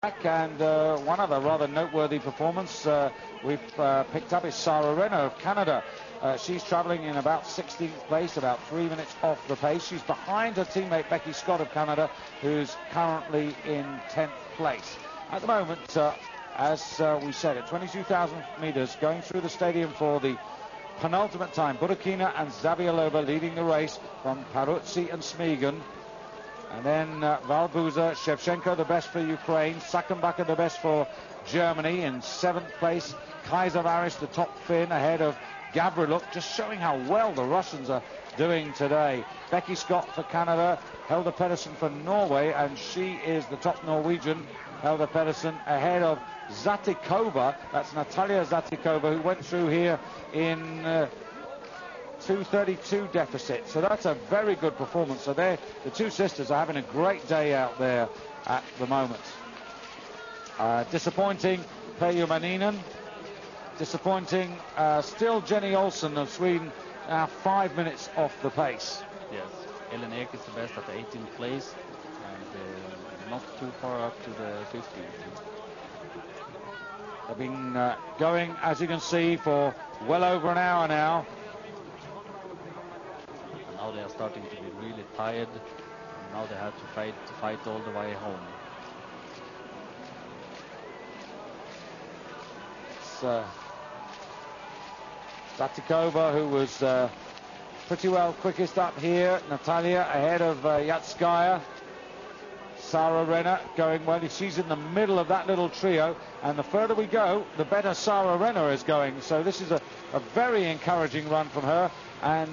And one other rather noteworthy performance we've picked up is Sarah Renner of Canada. She's travelling in about 16th place, about 3 minutes off the pace. She's behind her teammate Becky Scott of Canada, who's currently in 10th place. At the moment, as we said, at 22,000 metres, going through the stadium for the penultimate time, Burkina and Zabialova leading the race from Perutsi and Smigan. And then Valbuza, Shevchenko the best for Ukraine, Sakenbacher the best for Germany in 7th place, Kaiser Varis the top Finn ahead of Gavriluk, just showing how well the Russians are doing today. Becky Scott for Canada, Helga Pedersen for Norway, and she is the top Norwegian, Helga Pedersen, ahead of Zatikova. That's Natalia Zatikova, who went through here in 2:32 deficit, so that's a very good performance. So the two sisters are having a great day out there at the moment. Disappointing Peiju Maninen, disappointing still Jenny Olsen of Sweden, now 5 minutes off the pace. Yes, Ellen Ek is the best at the 18th place and not too far up to the 15th. They've been going, as you can see, for well over an hour now. Now they are starting to be really tired, and now they have to fight all the way home. It's Zatikova, who was pretty well quickest up here. Natalia ahead of Yatskaya. Sarah Renner going well. She's in the middle of that little trio, and the further we go, the better Sarah Renner is going. So this is a very encouraging run from her, and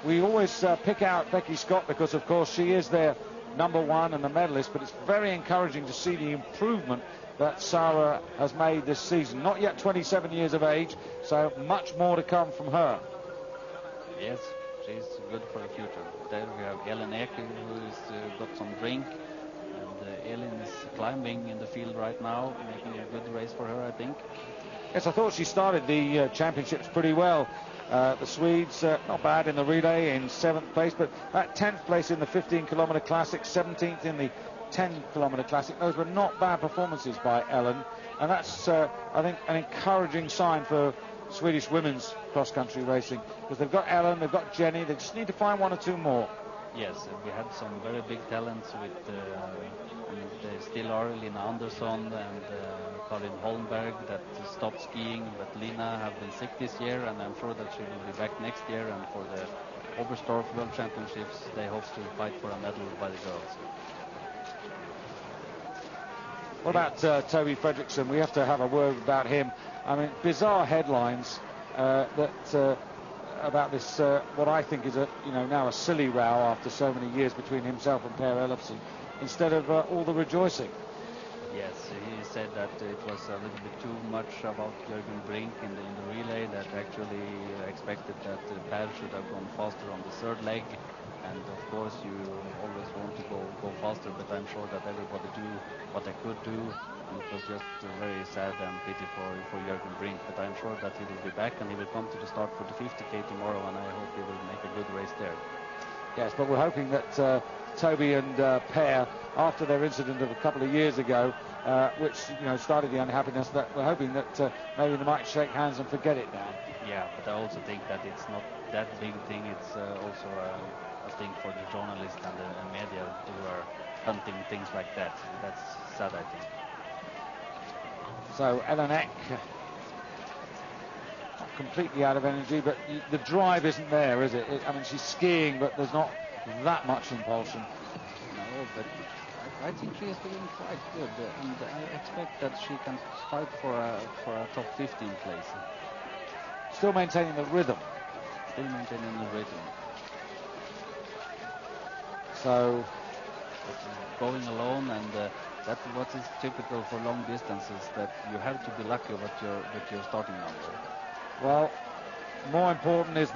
we always pick out Becky Scott because, of course, she is their #1 and the medalist, but it's very encouraging to see the improvement that Sarah has made this season. Not yet 27 years of age, so much more to come from her. Yes, she's good for the future. There we have Ellen Ek, who's got some drink, and Ellen is climbing in the field right now, making a good race for her, I think. Yes, I thought she started the championships pretty well. The Swedes, not bad in the relay, in 7th place, but that 10th place in the 15-kilometre classic, 17th in the 10-kilometre classic. Those were not bad performances by Ellen, and that's, I think, an encouraging sign for Swedish women's cross-country racing, because they've got Ellen, they've got Jenny, they just need to find one or two more. Yes, we had some very big talents with, they still are, Lina Andersson and Karin Holmberg that stopped skiing, but Lina have been sick this year, and I'm sure that she will be back next year, and for the Oberstdorf World Championships they hope to fight for a medal by the girls. What about Toby Fredriksson? We have to have a word about him. I mean, bizarre headlines about this, what I think is now a silly row after so many years between himself and Per Elofsson, instead of all the rejoicing. Yes, he said that it was a little bit too much about Jürgen Brink in the relay, that actually expected that Per should have gone faster on the third leg, and of course you always want to go faster, but I'm sure that everybody do what they could do, and it was just very sad and pity for Jürgen Brink, but I'm sure that he will be back and he will come to the start for the 50K tomorrow, and I hope he will make a good race there. Yes, but we're hoping that Toby and Per, after their incident of a couple of years ago, which started the unhappiness, that we're hoping that maybe they might shake hands and forget it now. Yeah, but I also think that it's not that big thing. It's also a thing for the journalists and the media who are hunting things like that. That's sad, I think. So Ellen Ek, not completely out of energy, but the drive isn't there, is it? I mean, she's skiing, but there's not that much impulsion. No, but I think she is doing quite good, and I expect that she can fight for a top 15 place. Still maintaining the rhythm. Still maintaining the rhythm. So going alone, and that's what is typical for long distances, that you have to be lucky with your starting number. Well, more important is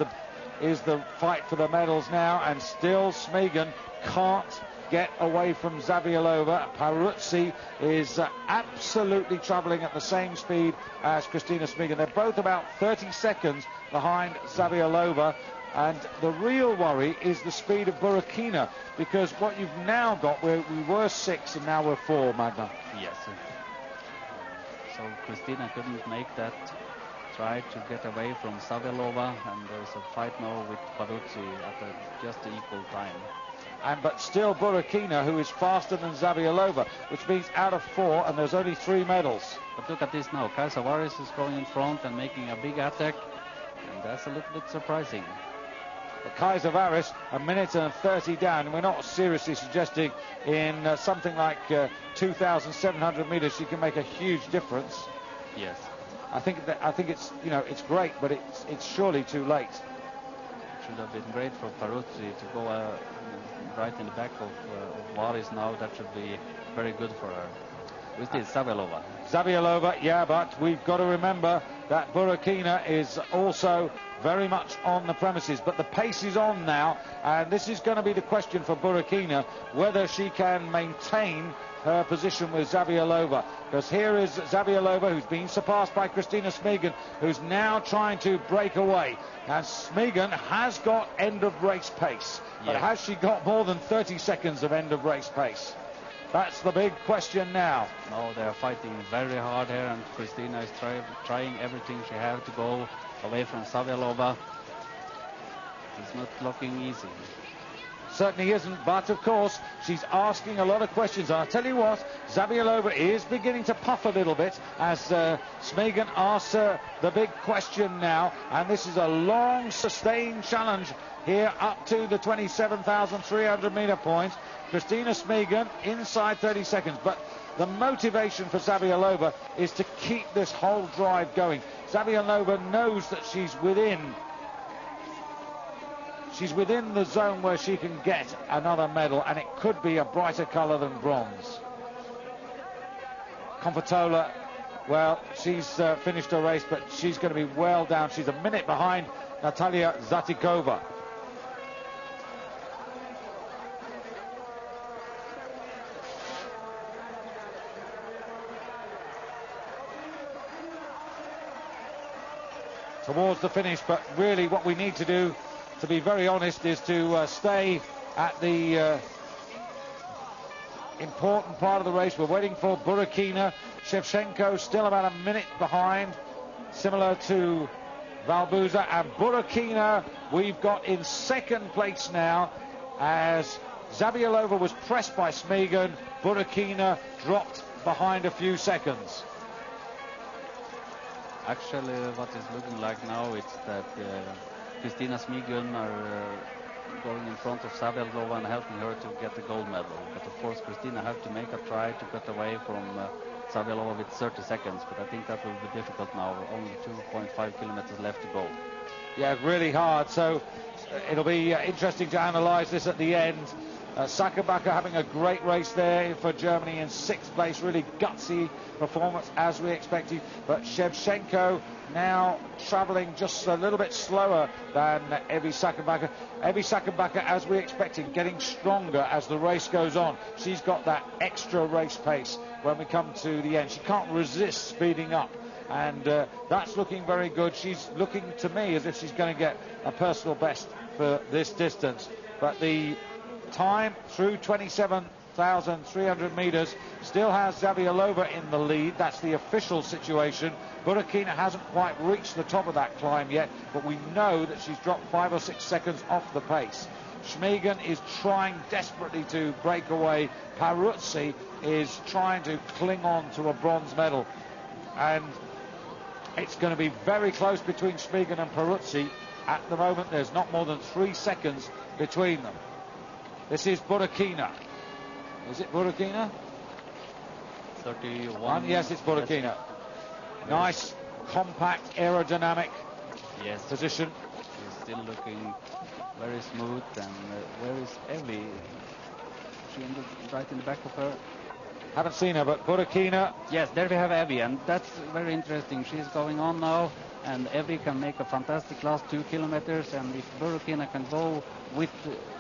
the fight for the medals now, and still Smigan can't get away from Zabialova. Perutsi is absolutely travelling at the same speed as Kristina Smigan. They're both about 30 seconds behind Zabialova. And the real worry is the speed of Burkina, because what you've now got, we were 6 and now we're 4, Magna. Yes. So Kristina couldn't make that try to get away from Savelova, and there's a fight now with Peruzzi at just equal time. But still Burkina, who is faster than Zavialova, which means out of 4, and there's only 3 medals. But look at this now. Kaisa Varis is going in front and making a big attack, and that's a little bit surprising. Kaisa Varis, a minute and 30 down. We're not seriously suggesting in something like 2,700 meters she can make a huge difference. Yes. I think it's, you know, it's great, but it's surely too late. It should have been great for Peruzzi to go right in the back of Varis now. That should be very good for her. With this Zavialova. Zavialova, yeah, but we've got to remember that Burkina is also very much on the premises. But the pace is on now, and this is going to be the question for Burkina, whether she can maintain her position with Zavialova. Because here is Zavialova, who's been surpassed by Kristina Smigan, who's now trying to break away. And Smigan has got end-of-race pace. But has she got more than 30 seconds of end-of-race pace? That's the big question now. No, they're fighting very hard here, and Kristina is trying everything she has to go away from Zavialova. It's not looking easy. Certainly isn't, but of course she's asking a lot of questions. And I tell you what, Zavialova is beginning to puff a little bit as Smigan asks her the big question now. And this is a long, sustained challenge here up to the 27,300 meter point. Kristina Smigan inside 30 seconds, but the motivation for Zavialova is to keep this whole drive going. Zavialova knows that she's within the zone where she can get another medal, and it could be a brighter colour than bronze. Konfatola, well, she's finished her race, but she's going to be well down. She's a minute behind Natalia Zatikova. Towards the finish, but really what we need to do, to be very honest, is to stay at the important part of the race. We're waiting for Burkina. Shevchenko still about a minute behind, similar to Valbuza. And Burkina we've got in second place now, as Zavialova was pressed by Smigan. Burkina dropped behind a few seconds. Actually, what is looking like now, it's that Kristina Smigan are going in front of Zavialova and helping her to get the gold medal. But of course, Kristina have to make a try to cut away from Zavialova with 30 seconds. But I think that will be difficult now. Only 2.5 kilometers left to go. Yeah, really hard. So it'll be interesting to analyse this at the end. Sakambacher having a great race there for Germany in 6th place. Really gutsy performance as we expected. But Shevchenko now travelling just a little bit slower than Evi Sakambacher. Evi Sakambacher, as we expected, getting stronger as the race goes on. She's got that extra race pace when we come to the end. She can't resist speeding up. And that's looking very good. She's looking to me as if she's going to get a personal best for this distance. But the time through 27,300 meters still has Zavialova in the lead. That's the official situation. Burkina hasn't quite reached the top of that climb yet, but we know that she's dropped 5 or 6 seconds off the pace. Smigan is trying desperately to break away. Peruzzi is trying to cling on to a bronze medal, and it's going to be very close between Smigan and Peruzzi. At the moment, there's not more than 3 seconds between them. This is Burkina. Is it Burkina? 31. Yes, it's Burkina. Yes. Nice, compact, aerodynamic position. She's still looking very smooth. And where is Evi? She ended right in the back of her. Haven't seen her, but Burkina. Yes, there we have Evi, and that's very interesting. She's going on now, and Evi can make a fantastic last 2 kilometers. And if Burkina can go with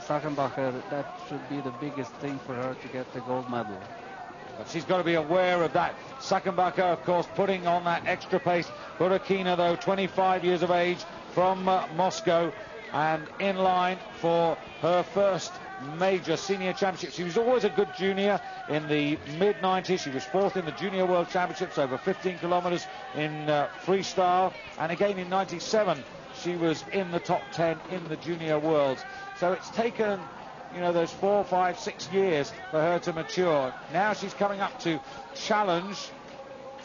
Sakambacher, that should be the biggest thing for her to get the gold medal. But she's got to be aware of that. Sakambacher, of course, putting on that extra pace. Burkina, though, 25 years of age, from Moscow. and in line for her first major senior championship. She was always a good junior in the mid-90s. She was fourth in the Junior World Championships over 15 kilometers in freestyle, and again in 97 she was in the top 10 in the Junior Worlds. So it's taken, you know, those 4, 5, 6 years for her to mature. Now she's coming up to challenge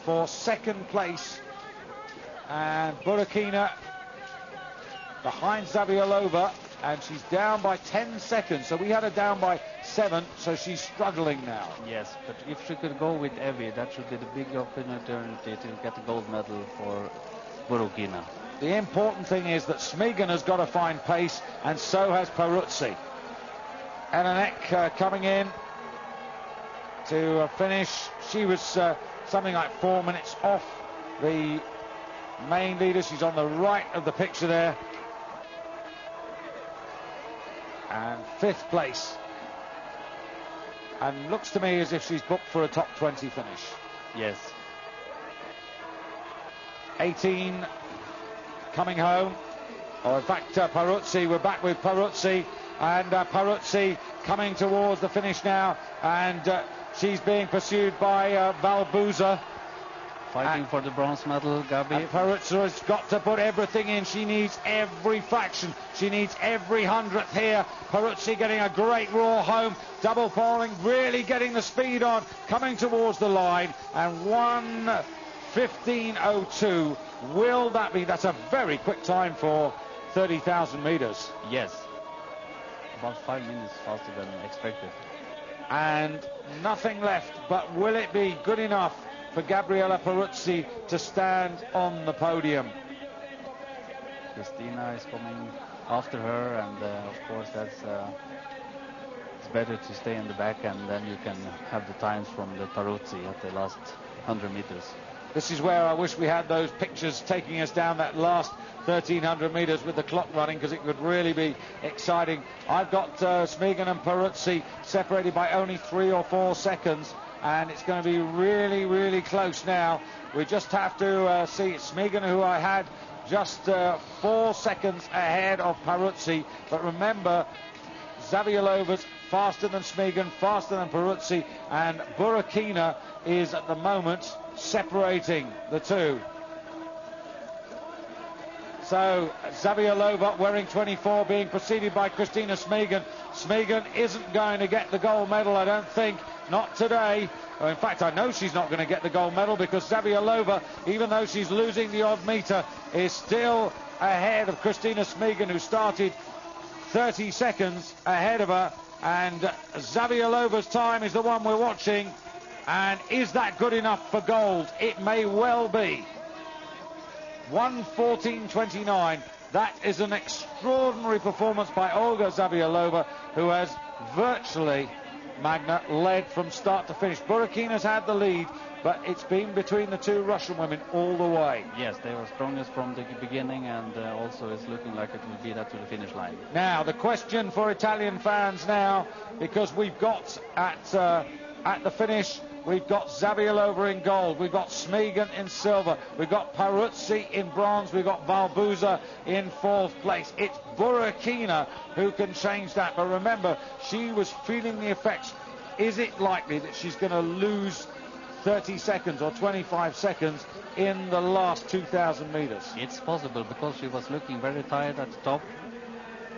for second place, and Burkina behind Zaviolova, and she's down by 10 seconds. So we had her down by 7, so she's struggling now. Yes, but if she could go with Evie, that should be the big opportunity to get the gold medal for Burkina. The important thing is that Smegen has got to find pace, and so has Peruzzi. Elanek coming in to finish. She was something like 4 minutes off the main leader. She's on the right of the picture there. And 5th place. And looks to me as if she's booked for a top 20 finish. Yes. 18 coming home. Or in fact, Peruzzi, we're back with Peruzzi. And Peruzzi coming towards the finish now. And she's being pursued by Valbuza. Fighting for the bronze medal, Gabi. And Peruzzi has got to put everything in. She needs every fraction. She needs every hundredth here. Peruzzi getting a great roar home. Double poling, really getting the speed on. Coming towards the line. And 1:15:02. Will that be? That's a very quick time for 30,000 meters. Yes. About 5 minutes faster than expected. And nothing left, but will it be good enough for Gabriela Peruzzi to stand on the podium? Christina is coming after her, and of course that's it's better to stay in the back, and then you can have the times from the Peruzzi at the last 100 meters. This is where I wish we had those pictures taking us down that last 1,300 meters with the clock running, because it could really be exciting. I've got Smegen and Peruzzi separated by only 3 or 4 seconds. And it's going to be really, really close now. We just have to see Smegen, who I had just 4 seconds ahead of Peruzzi. But remember, Zaviolova's faster than Smegen, faster than Peruzzi, and Burkina is at the moment separating the two. So Zaviolova wearing 24, being preceded by Christina Smegen. Smegen isn't going to get the gold medal, I don't think. Not today. In fact, I know she's not going to get the gold medal, because Zaviolova, even though she's losing the odd meter, is still ahead of Christina Smegen, who started 30 seconds ahead of her. And Zaviolova's time is the one we're watching. And is that good enough for gold? It may well be. 1:14:29. That is an extraordinary performance by Olga Zaviolova, who has virtually, Magna, led from start to finish. Burkina's had the lead, but it's been between the two Russian women all the way. Yes, they were strongest from the beginning, and also it's looking like it will be that to the finish line. Now, the question for Italian fans now, because we've got at the finish, we've got Zaviolova in gold, we've got Smegen in silver, we've got Peruzzi in bronze, we've got Valbuza in 4th place. It's Burkina who can change that, but remember, she was feeling the effects. Is it likely that she's going to lose 30 seconds or 25 seconds in the last 2,000 meters? It's possible, because she was looking very tired at the top.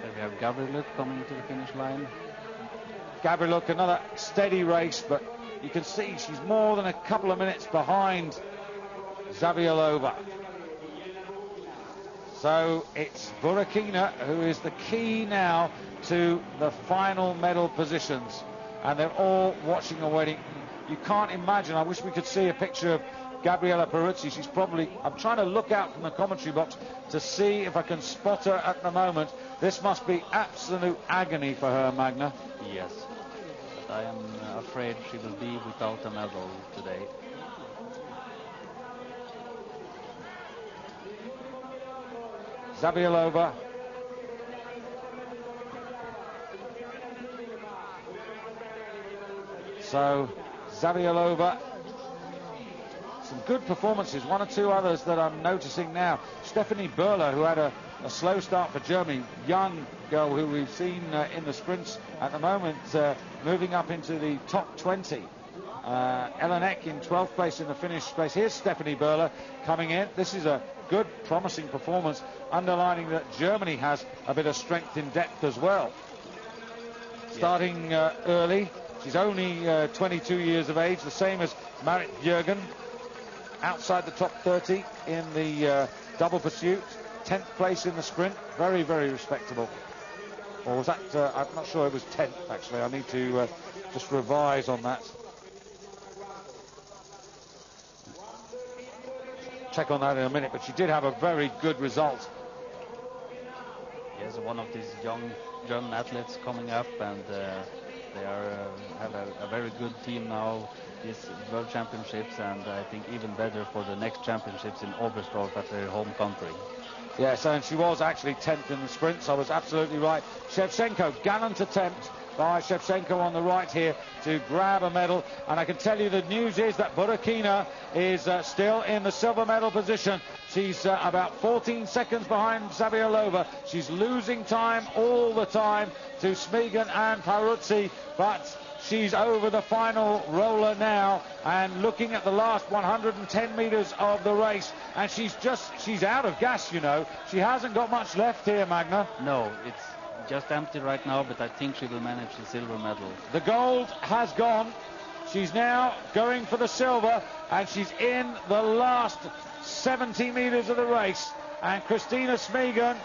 There we have Gabrieluk coming to the finish line. Gabrieluk, another steady race, but you can see she's more than a couple of minutes behind Zaviolova. So it's Burkina who is the key now to the final medal positions. And they're all watching and waiting. You can't imagine, I wish we could see a picture of Gabriela Peruzzi. She's probably, I'm trying to look out from the commentary box to see if I can spot her at the moment. This must be absolute agony for her, Magna. Yes. I am afraid she will be without a medal today. Zaviolova. So, Zaviolova. Some good performances, 1 or 2 others that I'm noticing now. Stephanie Berler, who had a a slow start for Germany. Young girl who we've seen in the sprints at the moment, moving up into the top 20. Ellen Eck in 12th place in the finish place. Here's Stephanie Böhler coming in. This is a good, promising performance, underlining that Germany has a bit of strength in depth as well. Starting early. She's only 22 years of age, the same as Marit Bjørgen. Outside the top 30 in the double pursuit. 10th place in the sprint. Very, very respectable. Or was that, I'm not sure it was 10th actually. I need to just revise on that. Check on that in a minute, but she did have a very good result. Yes, one of these young German athletes coming up, and they have a very good team now, these World Championships, and I think even better for the next championships in Oberstdorf at their home country. Yes, and she was actually 10th in the sprints. I was absolutely right. Shevchenko, gallant attempt by Shevchenko on the right here to grab a medal, and I can tell you the news is that Burakina is still in the silver medal position. She's about 14 seconds behind Zaviolova. She's losing time all the time to Smegen and Peruzzi, but she's over the final roller now and looking at the last 110 meters of the race, and she's out of gas, you know. She hasn't got much left here, Magna. No, it's just empty right now, but I think she will manage the silver medal. The gold has gone. She's now going for the silver, and she's in the last 70 meters of the race. And Christina Smegen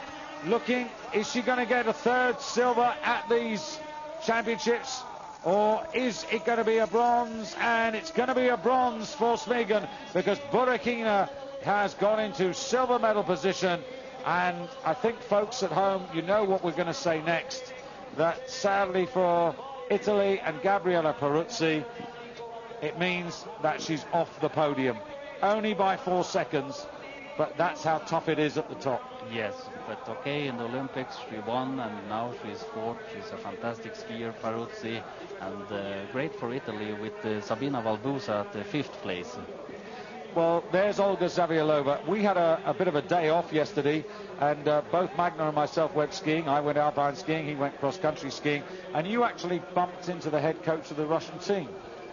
looking, is she going to get a third silver at these championships, or is it going to be a bronze? And it's going to be a bronze for Smegen, because Burakina has gone into silver medal position. And I think, folks at home, you know what we're going to say next. That sadly for Italy and Gabriella Peruzzi, it means that she's off the podium. Only by 4 seconds, but that's how tough it is at the top. Yes, but okay, in the Olympics she won, and now she's fourth. She's a fantastic skier, Peruzzi, and great for Italy with Sabina Valbusa at the 5th place. Well, there's Olga Zaviolova. We had a bit of a day off yesterday, and both Magna and myself went skiing. I went alpine skiing, he went cross-country skiing, and you actually bumped into the head coach of the Russian team.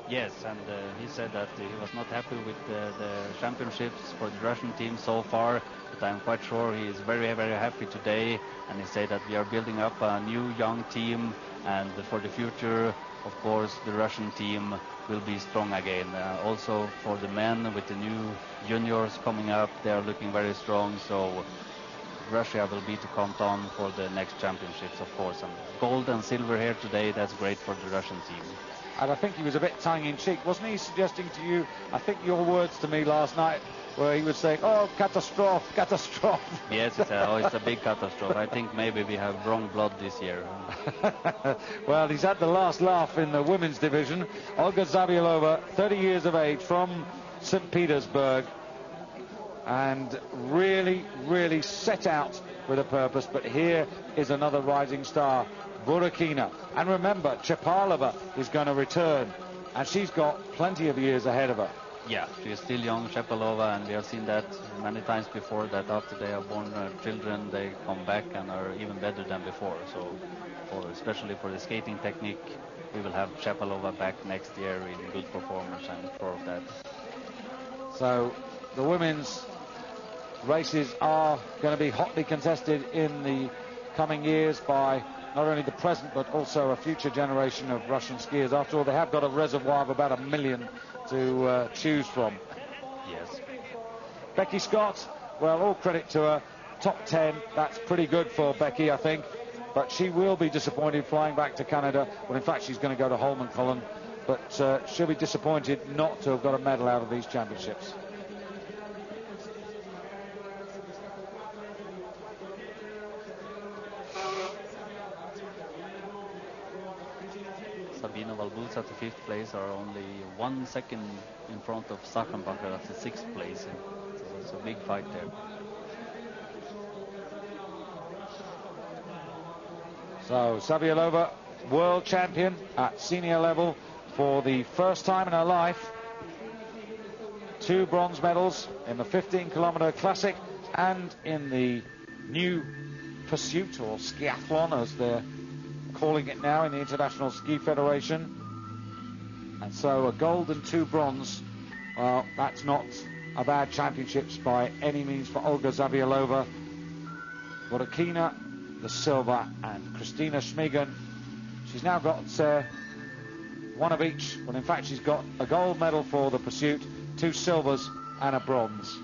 Yes, and he said that he was not happy with the championships for the Russian team so far, but I'm quite sure he is very, very happy today, and he said that we are building up a new young team, and for the future, of course, the Russian team will be strong again. Also for the men, with the new juniors coming up, they are looking very strong, so Russia will be to count on for the next championships, of course. And gold and silver here today, that's great for the Russian team. And I think he was a bit tongue-in-cheek, wasn't he, suggesting to you, I think your words to me last night, where he was saying, oh, catastrophe, catastrophe. Yes, it's a big catastrophe. I think maybe we have wrong blood this year. Well, he's had the last laugh in the women's division. Olga Zaviolova, 30 years of age, from St. Petersburg, and really, really set out with a purpose. But here is another rising star, Burakina. And remember, Chapalova is going to return, and she's got plenty of years ahead of her. Yeah, she is still young, Chapalova, and we have seen that many times before, that after they are born children, they come back and are even better than before. So, especially for the skating technique, we will have Chapalova back next year in good performance, I'm sure of that. So, the women's races are going to be hotly contested in the coming years by not only the present but also a future generation of Russian skiers. After all, they have got a reservoir of about 1 million to choose from. Yes. Becky Scott, well, all credit to her. Top 10, that's pretty good for Becky, I think. But she will be disappointed flying back to Canada. Well, in fact, she's going to go to Holmenkollen. But she'll be disappointed not to have got a medal out of these championships. Sabina Valbusa at the 5th place are only 1 second in front of Sachenbacher at the 6th place. So it's a big fight there. So Zaviolova, world champion at senior level for the first time in her life. 2 bronze medals in the 15-kilometer classic and in the new pursuit, or skiathlon as they're calling it now in the International Ski Federation. And so a gold and 2 bronze. Well, that's not a bad championships by any means for Olga Zavialova. Borokina, the silver, and Christina Schmiegen. She's now got one of each. Well, in fact, she's got a gold medal for the pursuit, 2 silvers, and a bronze.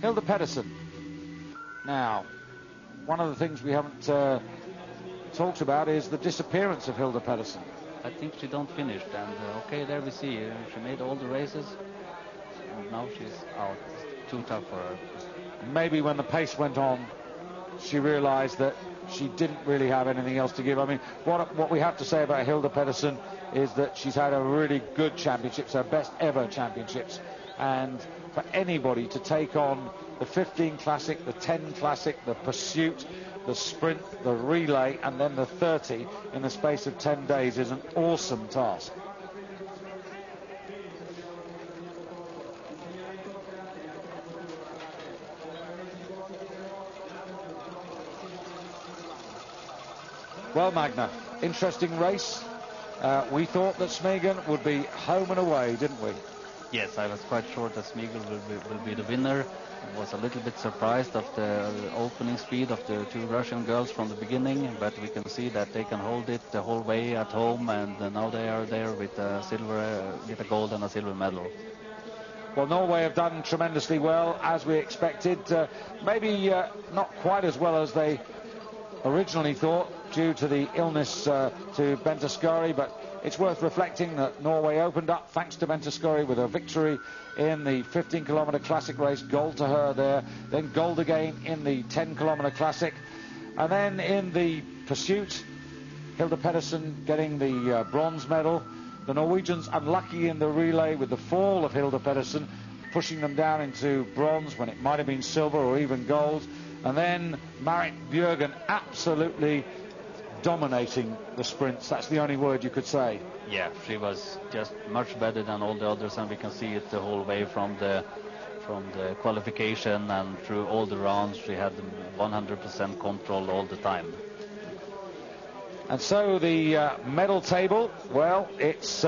Hilda Pedersen. Now, one of the things we haven't talked about is the disappearance of Hilda Pedersen. I think she don't finish, and okay, there we see she made all the races, and now she's out. It's too tough for her. Maybe when the pace went on, she realized that she didn't really have anything else to give. I mean, what we have to say about Hilda Pedersen is that she's had a really good championships, her best ever championships, and for anybody to take on the 15 Classic, the 10 Classic, the pursuit, the sprint, the relay, and then the 30 in the space of 10 days is an awesome task. Well, Magna, interesting race. We thought that Schmiegen would be home and away, didn't we? Yes, I was quite sure that Schmiegen will be the winner. I was a little bit surprised of the opening speed of the 2 Russian girls from the beginning, but we can see that they can hold it the whole way at home, and now they are there with a gold and a silver medal. Well, Norway have done tremendously well, as we expected. Maybe not quite as well as they originally thought due to the illness to Bente Skari, but it's worth reflecting that Norway opened up thanks to Bente Skari with a victory in the 15-kilometer classic race, gold to her there, then gold again in the 10-kilometer classic, and then in the pursuit, Hilda Pedersen getting the bronze medal. The Norwegians unlucky in the relay with the fall of Hilda Pedersen, pushing them down into bronze when it might have been silver or even gold. And then Marit Bjørgen absolutely dominating the sprints. That's the only word you could say. Yeah, she was just much better than all the others, and we can see it the whole way from the qualification and through all the rounds. She had 100% control all the time. And so the medal table, well, it's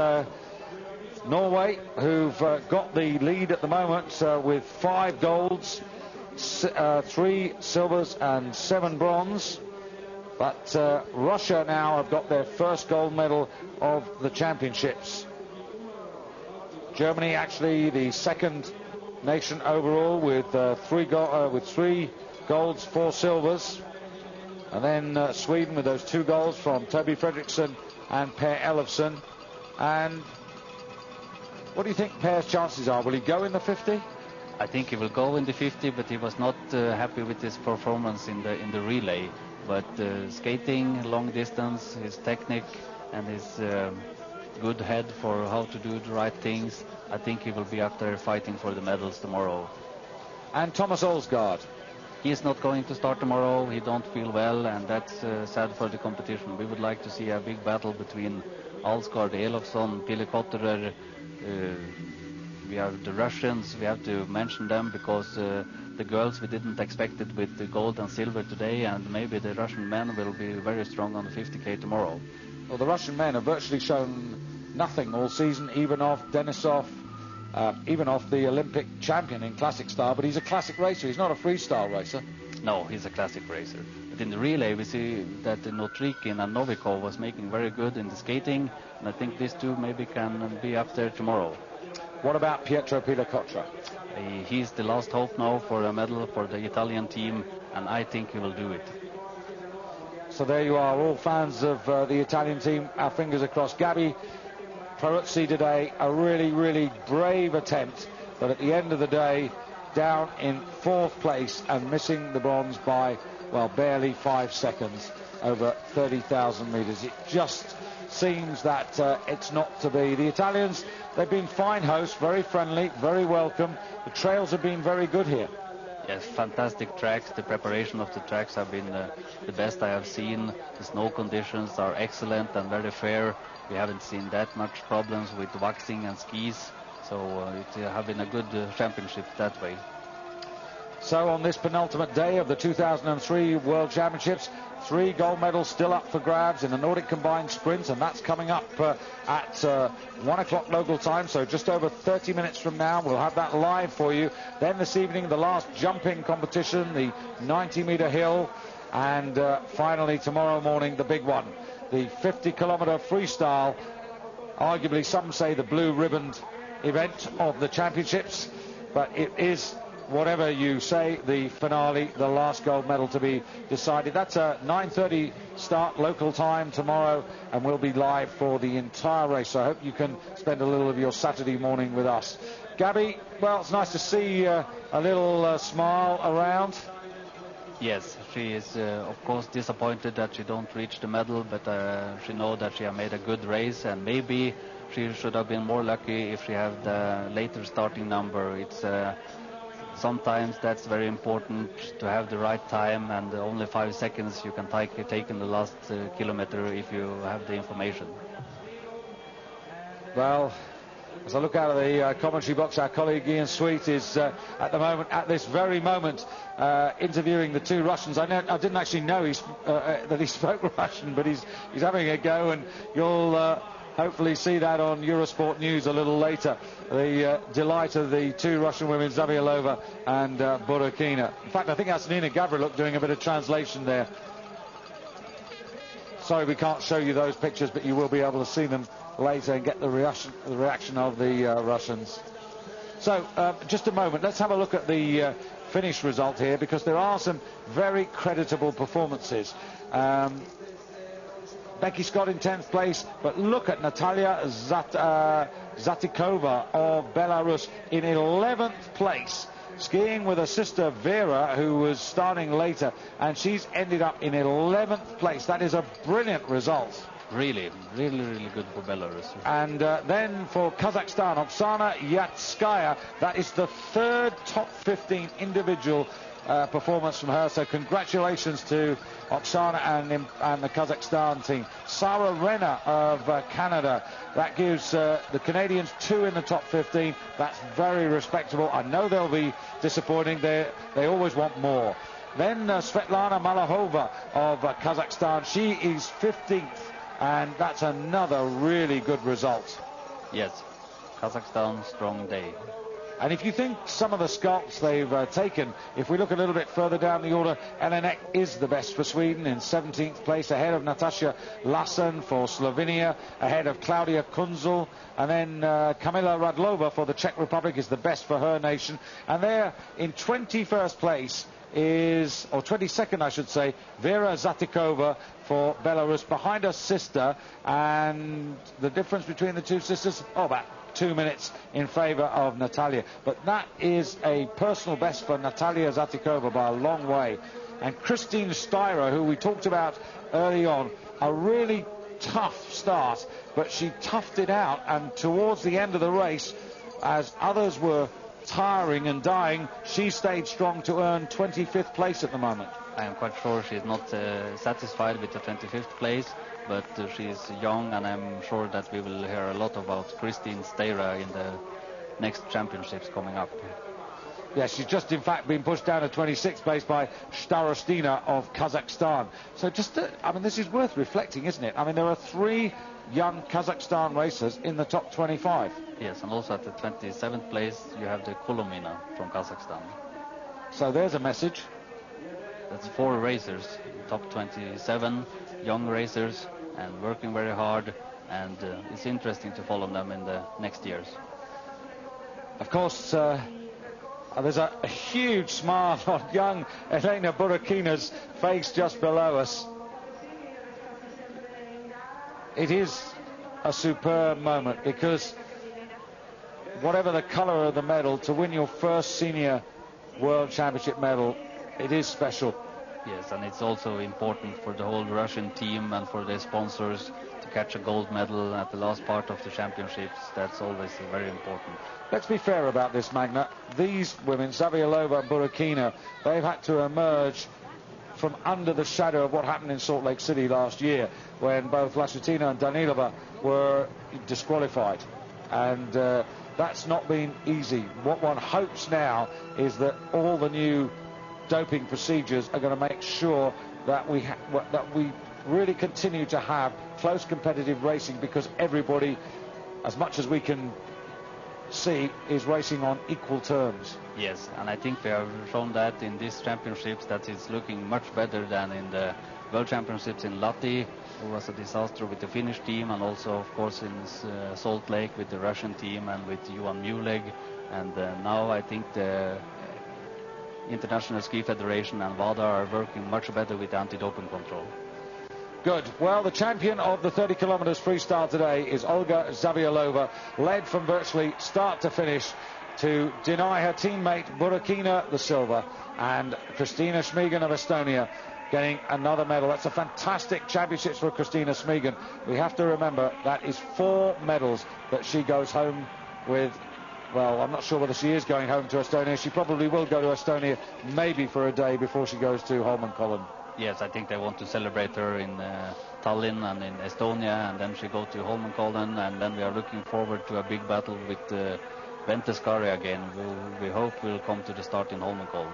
Norway who've got the lead at the moment with 5 golds, 3 silvers and 7 bronze. But Russia now have got their first gold medal of the championships. Germany actually the second nation overall with 3 golds, 4 silvers. And then Sweden with those 2 golds from Toby Fredriksson and Per Elofsson. And what do you think Per's chances are? Will he go in the 50? I think he will go in the 50, but he was not happy with his performance in the relay. But skating, long distance, his technique and his good head for how to do the right things, I think he will be up there fighting for the medals tomorrow. And Thomas Olsgaard? He is not going to start tomorrow. He don't feel well, and that's sad for the competition. We would like to see a big battle between Olsgaard, Elofsson, Pili Kotterer. We have the Russians. We have to mention them because the girls we didn't expect it with the gold and silver today, and maybe the Russian men will be very strong on the 50k tomorrow. Well, the Russian men have virtually shown nothing all season. Ivanov, Denisov, Ivanov, the Olympic champion in classic style, but he's a classic racer. He's not a freestyle racer. No, he's a classic racer. But in the relay, we see that Notrikin and Novikov was making very good in the skating, and I think these 2 maybe can be up there tomorrow. What about Pietro Pilacotra? He's the last hope now for a medal for the Italian team, and I think he will do it. So there you are, all fans of the Italian team. Our fingers across. Gabi Peruzzi today, a really, really brave attempt, but at the end of the day, down in 4th place and missing the bronze by, well, barely 5 seconds over 30,000 meters. It just seems that it's not to be. The Italians, they've been fine hosts, very friendly, very welcome. The trails have been very good here. Yes, fantastic tracks. The preparation of the tracks have been the best I have seen. The snow conditions are excellent and very fair. We haven't seen that much problems with waxing and skis. So it have been a good championship that way. So on this penultimate day of the 2003 World Championships, 3 gold medals still up for grabs in the Nordic combined sprint, and that's coming up at 1 o'clock local time, so just over 30 minutes from now. We'll have that live for you. Then this evening, the last jumping competition, the 90-meter hill, and finally tomorrow morning, the big one, the 50-kilometer freestyle, arguably some say the blue ribbon event of the championships, but it is, whatever you say, the finale, the last gold medal to be decided. That's a 9:30 start local time tomorrow, and we'll be live for the entire race. So I hope you can spend a little of your Saturday morning with us. Gabby, well, it's nice to see a little smile around. Yes, she is of course disappointed that she don't reach the medal, but she knows that she have made a good race, and maybe she should have been more lucky if she had the later starting number. It's sometimes that's very important to have the right time, and only 5 seconds you can take in the last kilometer if you have the information. Well, as I look out of the commentary box, our colleague Ian Sweet is at the moment, at this very moment, interviewing the 2 Russians. I didn't actually know that he spoke Russian, but he's having a go, and you'll hopefully see that on Eurosport News a little later. The delight of the 2 Russian women, Zavialova and Burakina. In fact, I think that's Nina Gavriluk doing a bit of translation there. Sorry, we can't show you those pictures, but you will be able to see them later and get the reaction of the Russians. So, just a moment. Let's have a look at the finish result here, because there are some very creditable performances. Becky Scott in 10th place, but look at Natalia Zatikova of Belarus in 11th place, skiing with her sister Vera, who was starting later, and she's ended up in 11th place. That is a brilliant result. Really good for Belarus. And then for Kazakhstan, Oksana Yatskaya, that is the 3rd top 15 individual performance from her, so congratulations to Oksana and the Kazakhstan team. Sarah Renner of Canada, that gives the Canadians 2 in the top 15. That's very respectable. I know they'll be disappointing. They always want more. Then Svetlana Malahova of Kazakhstan, she is 15th, and that's another really good result. Yes, Kazakhstan, strong day. And if you think some of the sculpts they've taken, if we look a little bit further down the order, Elenek is the best for Sweden in 17th place, ahead of Natasha Lassen for Slovenia, ahead of Claudia Kunzel, and then Kamila Radlova for the Czech Republic is the best for her nation. And there in 21st place is, or 22nd I should say, Vera Zatikova for Belarus, behind her sister, and the difference between the 2 sisters, about 2 minutes in favor of Natalia. But that is a personal best for Natalia Zatikova by a long way. And Christine Styrer, who we talked about early on, a really tough start, but she toughed it out, and towards the end of the race, as others were tiring and dying, she stayed strong to earn 25th place at the moment. I am quite sure she's not satisfied with the 25th place, but she's young, and I'm sure that we will hear a lot about Christine Styrer in the next championships coming up. Yeah, she's just in fact been pushed down to 26th place by Starostina of Kazakhstan. So just, this is worth reflecting, isn't it? There are 3 young Kazakhstan racers in the top 25. Yes, and also at the 27th place you have the Kolomina from Kazakhstan. So there's a message. That's 4 racers, top 27, young racers, and working very hard, and it's interesting to follow them in the next years. Of course, there's a huge smile on young Elena Burakina's face just below us. It is a superb moment, because whatever the colour of the medal, to win your first senior world championship medal, it is special. Yes, and it's also important for the whole Russian team and for their sponsors to catch a gold medal at the last part of the championships. That's always very important. Let's be fair about this, Magna. These women, Zavialova and Burakina, they've had to emerge from under the shadow of what happened in Salt Lake City last year, when both Lasutina and Danilova were disqualified. And that's not been easy. What one hopes now is that all the new doping procedures are going to make sure that we really continue to have close competitive racing, because everybody, as much as we can see, is racing on equal terms. Yes, and I think we have shown that in these championships, that it's looking much better than in the World Championships in Lahti. It was a disaster with the Finnish team, and also of course in Salt Lake with the Russian team and with Johan Muleg. And now I think the International Ski Federation and WADA are working much better with anti-doping control. Good. Well, the champion of the 30 kilometers freestyle today is Olga Zavialova, led from virtually start to finish to deny her teammate Burakina the silver, and Kristina Schmiegen of Estonia getting another medal. That's a fantastic championships for Kristina Schmiegen. We have to remember that is 4 medals that she goes home with. Well, I'm not sure whether she is going home to Estonia. She probably will go to Estonia maybe for a day before she goes to Holmenkollen. Yes, I think they want to celebrate her in Tallinn and in Estonia, and then she go to Holmenkollen, and then we are looking forward to a big battle with Bente Skari again. We hope we'll come to the start in Holmenkollen.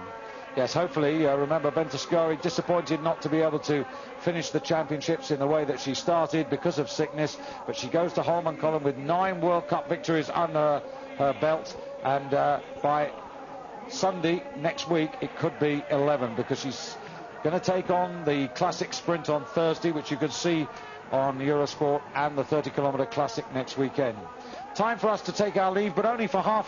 Yes, hopefully. Remember, Bente Skari disappointed not to be able to finish the championships in the way that she started because of sickness, but she goes to Holmenkollen with 9 World Cup victories under her belt, and by Sunday next week it could be 11, because she's going to take on the Classic Sprint on Thursday, which you can see on Eurosport, and the 30 kilometer Classic next weekend. Time for us to take our leave, but only for half